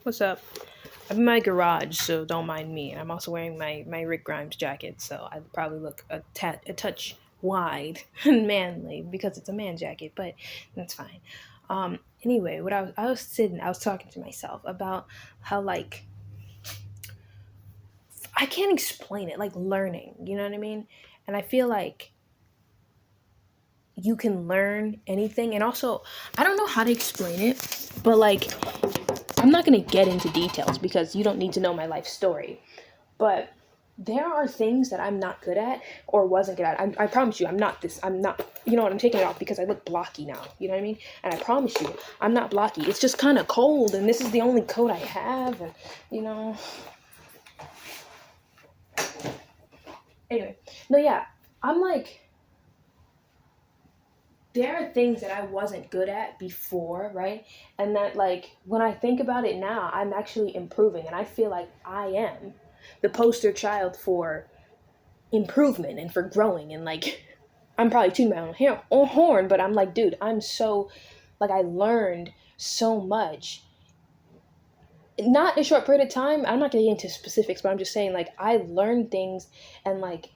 What's up? I'm in my garage, so don't mind me. And I'm also wearing my Rick Grimes jacket, so I probably look a touch wide and manly because it's a man jacket, but that's fine. Anyway, I was talking to myself about how like I can't explain it, like learning. You know what I mean? And I feel like you can learn anything, and also I don't know how to explain it, but like I'm not gonna get into details because you don't need to know my life story. But there are things that I'm not good at or wasn't good at. I promise you, I'm not this. I'm not. You know what? I'm taking it off because I look blocky now. You know what I mean? And I promise you, I'm not blocky. It's just kind of cold, and this is the only coat I have. And you know. Anyway, no, yeah. I'm like, there are things that I wasn't good at before, right? And that, like, when I think about it now, I'm actually improving, and I feel like I am the poster child for improvement and for growing. And like I'm probably tooting my own horn, but I'm like, dude, I'm so like I learned so much, not in a short period of time. I'm not gonna get into specifics, but I'm just saying like I learned things and like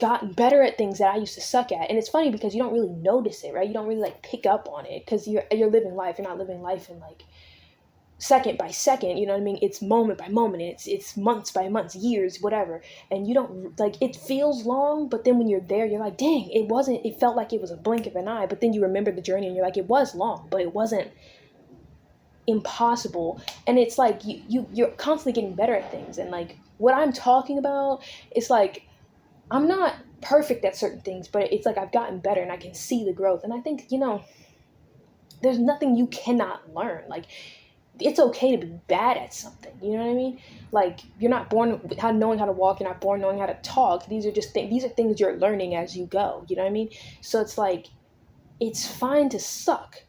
gotten better at things that I used to suck at. And it's funny because you don't really notice it, right? You don't really like pick up on it because you're living life. You're not living life in like second by second, you know what I mean? It's moment by moment, it's months by months, years, whatever. And you don't like it feels long, but then when you're there, you're like, dang, it felt like it was a blink of an eye, but then you remember the journey and you're like, it was long, but it wasn't impossible. And it's like you're constantly getting better at things. And like what I'm talking about, it's like I'm not perfect at certain things, but it's like I've gotten better and I can see the growth. And I think, there's nothing you cannot learn. Like it's okay to be bad at something. You know what I mean? Like you're not born knowing how to walk. You're not born knowing how to talk. These are just things. These are things you're learning as you go. You know what I mean? So it's like it's fine to suck,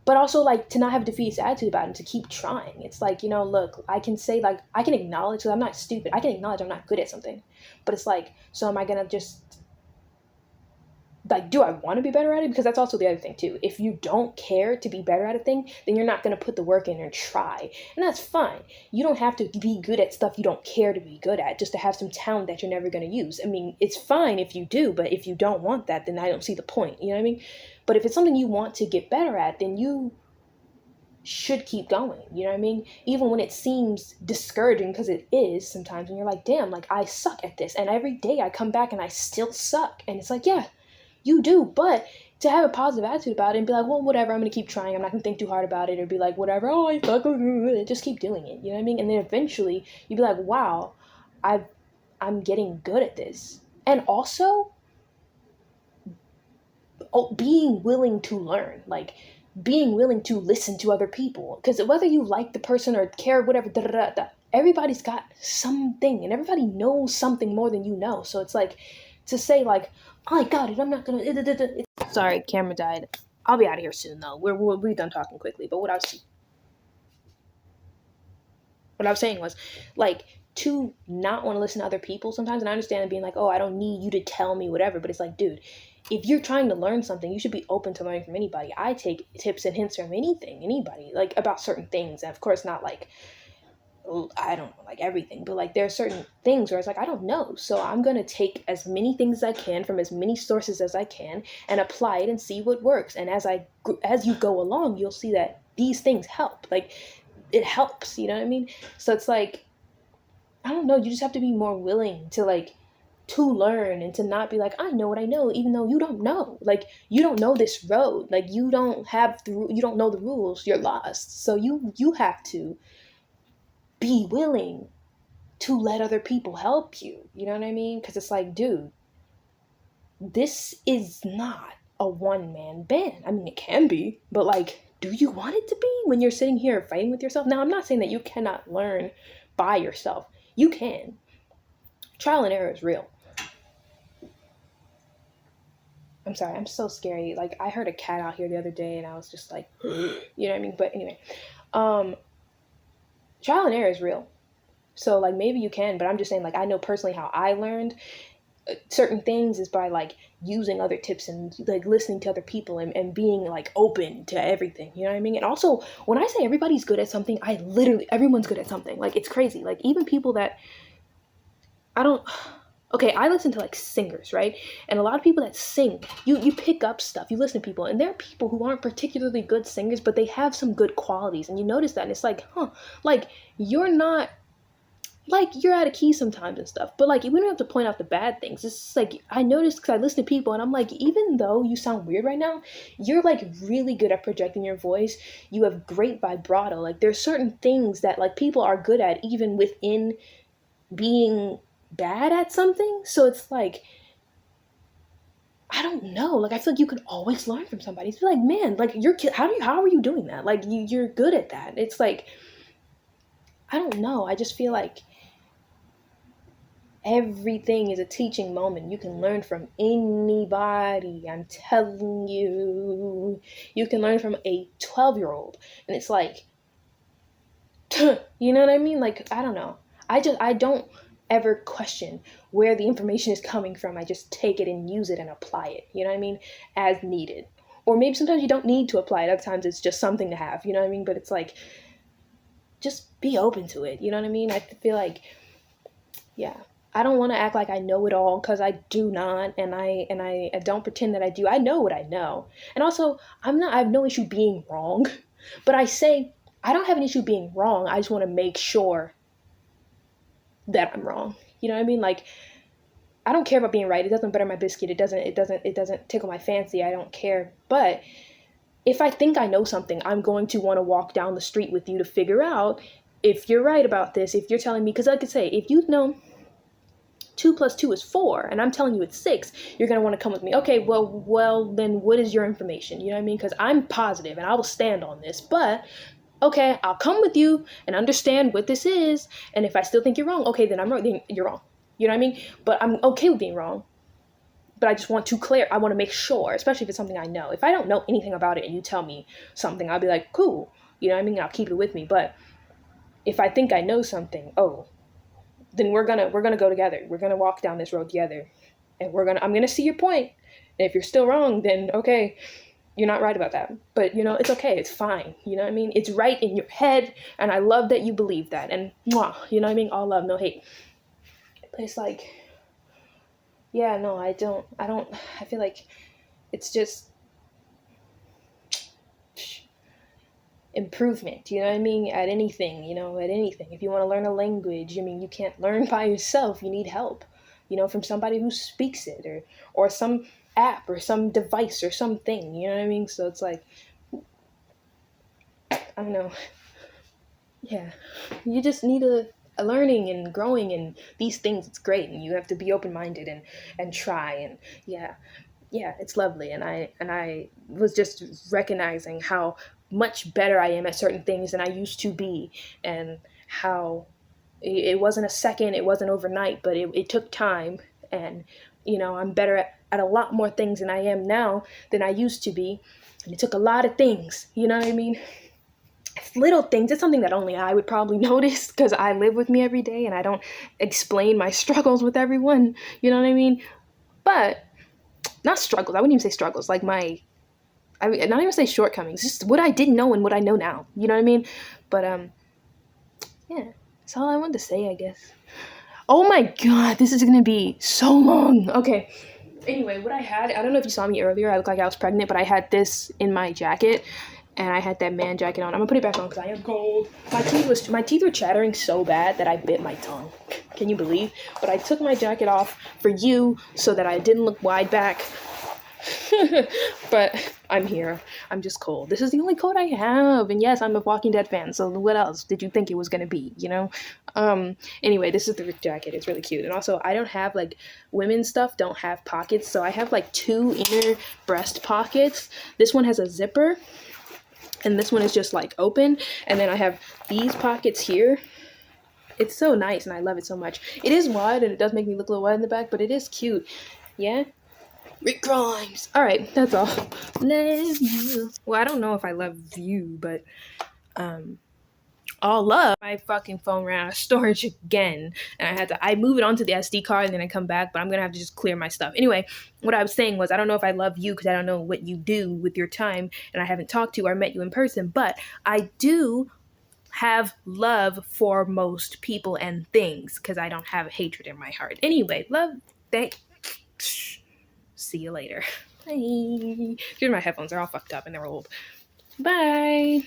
but also like to not have a defeatist attitude about it and to keep trying. It's like look, I can say like I can acknowledge because I'm not stupid. I can acknowledge I'm not good at something, but it's like so am I gonna just like do I want to be better at it? Because that's also the other thing too. If you don't care to be better at a thing, then you're not going to put the work in and try, and that's fine. You don't have to be good at stuff you don't care to be good at just to have some talent that you're never going to use. I mean, it's fine if you do, but if you don't want that, then I don't see the point. You know what I mean? But if it's something you want to get better at, then you should keep going. You know what I mean? Even when it seems discouraging, because it is sometimes, and you're like, damn, like I suck at this, and every day I come back and I still suck, and it's like, yeah, you do, but to have a positive attitude about it and be like, well, whatever, I'm gonna keep trying. I'm not gonna think too hard about it, or be like, whatever, oh, I suck, just keep doing it. You know what I mean? And then eventually you'd be like, wow, I, I'm getting good at this. And also, being willing to learn, like being willing to listen to other people, because whether you like the person or care, whatever, everybody's got something, and everybody knows something more than you know. So it's like to say like, I got it. I'm not gonna. Sorry, camera died. I'll be out of here soon though. We're done talking quickly. But what I was saying was like to not want to listen to other people sometimes. And I understand being like, oh, I don't need you to tell me whatever. But it's like, dude, if you're trying to learn something, you should be open to learning from anybody. I take tips and hints from anybody, like about certain things. And of course, not like I don't know, like everything, but like there are certain things where it's like I don't know, so I'm gonna take as many things as I can from as many sources as I can and apply it and see what works. And as you go along, you'll see that these things help. Like it helps, you know what I mean? So it's like I don't know, you just have to be more willing to like to learn and to not be like I know what I know, even though you don't know. Like you don't know this road. Like you don't know the rules. You're lost. So you have to be willing to let other people help you. You know what I mean? Because it's like, dude, this is not a one man band. I mean, it can be, but like, do you want it to be when you're sitting here fighting with yourself? Now, I'm not saying that you cannot learn by yourself. You can. Trial and error is real. I'm sorry, I'm so scary. Like, I heard a cat out here the other day and I was just like, you know what I mean? But anyway, um, trial and error is real. So, like, maybe you can, but I'm just saying, like, I know personally how I learned certain things is by like using other tips and like listening to other people and being like open to everything, you know what I mean? And also, when I say everybody's good at something, I literally, everyone's good at something. Like, it's crazy. Like, even people that I don't, okay, I listen to like singers, right? And a lot of people that sing, you pick up stuff, you listen to people, and there are people who aren't particularly good singers, but they have some good qualities, and you notice that, and it's like, huh, like, you're not, like, you're out of key sometimes and stuff, but like, we don't have to point out the bad things. It's just like, I noticed, because I listen to people and I'm like, even though you sound weird right now, you're like really good at projecting your voice. You have great vibrato. Like, there's certain things that like people are good at even within being bad at something. So it's like, I don't know, like, I feel like you can always learn from somebody. It's like, man, like, how are you doing that? Like, you're good at that. It's like, I don't know, I just feel like everything is a teaching moment. You can learn from anybody. I'm telling you. You can learn from a 12-year-old. And it's like, you know what I mean? Like, I don't know. I don't ever question where the information is coming from. I just take it and use it and apply it. You know what I mean? As needed. Or maybe sometimes you don't need to apply it. Other times it's just something to have. You know what I mean? But it's like, just be open to it. You know what I mean? I feel like, yeah. I don't want to act like I know it all, because I do not, and I don't pretend that I do. I know what I know. And also, I have no issue being wrong. But I say I don't have an issue being wrong. I just want to make sure that I'm wrong. You know what I mean? Like, I don't care about being right. It doesn't butter my biscuit. It doesn't tickle my fancy. I don't care. But if I think I know something, I'm going to want to walk down the street with you to figure out if you're right about this. If you're telling me, because like I could say, if you know 2 plus 2 is 4, and I'm telling you it's 6, you're going to want to come with me. Okay, well, then what is your information? You know what I mean? Because I'm positive, and I will stand on this. But, okay, I'll come with you and understand what this is, and if I still think you're wrong, okay, then I'm wrong. Then you're wrong. You know what I mean? But I'm okay with being wrong. But I just want to I want to make sure, especially if it's something I know. If I don't know anything about it and you tell me something, I'll be like, cool. You know what I mean? I'll keep it with me. But if I think I know something, then we're gonna go together. We're gonna walk down this road together, and I'm gonna see your point. And if you're still wrong, then okay, you're not right about that. But it's okay. It's fine. You know what I mean? It's right in your head, and I love that you believe that. And mwah, you know what I mean? All love, no hate. But it's like, yeah, no, I don't. I feel like it's just improvement, you know what I mean, at anything. If you want to learn a language, you can't learn by yourself. You need help, from somebody who speaks it, or some app or some device or something, you know what I mean? So it's like, I don't know, yeah, you just need a learning and growing and these things. It's great, and you have to be open-minded and try, and yeah, it's lovely. And I was just recognizing how much better I am at certain things than I used to be, and how it wasn't a second, it wasn't overnight, but it took time. And I'm better at a lot more things than I am now than I used to be, and it took a lot of things, you know what I mean? It's little things. It's something that only I would probably notice, because I live with me every day and I don't explain my struggles with everyone, you know what I mean? But not struggles, I wouldn't even say struggles, like not even say shortcomings, just what I didn't know and what I know now. You know what I mean? But yeah, that's all I wanted to say, I guess. Oh my god, this is gonna be so long. Okay. Anyway, what I don't know if you saw me earlier. I looked like I was pregnant, but I had this in my jacket, and I had that man jacket on. I'm gonna put it back on because I am cold. My teeth were chattering so bad that I bit my tongue. Can you believe? But I took my jacket off for you so that I didn't look wide back. But I'm here. I'm just cold. This is the only coat I have. And yes, I'm a Walking Dead fan, so what else did you think it was gonna be, Anyway, this is the jacket. It's really cute. And also, I don't have, like, women's stuff don't have pockets, so I have, like, 2 inner breast pockets. This one has a zipper, and this one is just, like, open. And then I have these pockets here. It's so nice, and I love it so much. It is wide, and it does make me look a little wide in the back, but it is cute. Yeah? Rick Grimes. All right, that's all. Love you. Well, I don't know if I love you, but all love. My fucking phone ran out of storage again, and I move it onto the SD card and then I come back, but I'm gonna have to just clear my stuff. Anyway, what I was saying was I don't know if I love you because I don't know what you do with your time, and I haven't talked to you or met you in person, but I do have love for most people and things because I don't have hatred in my heart. Anyway, love, thank. See you later. Bye. Here's my headphones. They're all fucked up and they're old. Bye.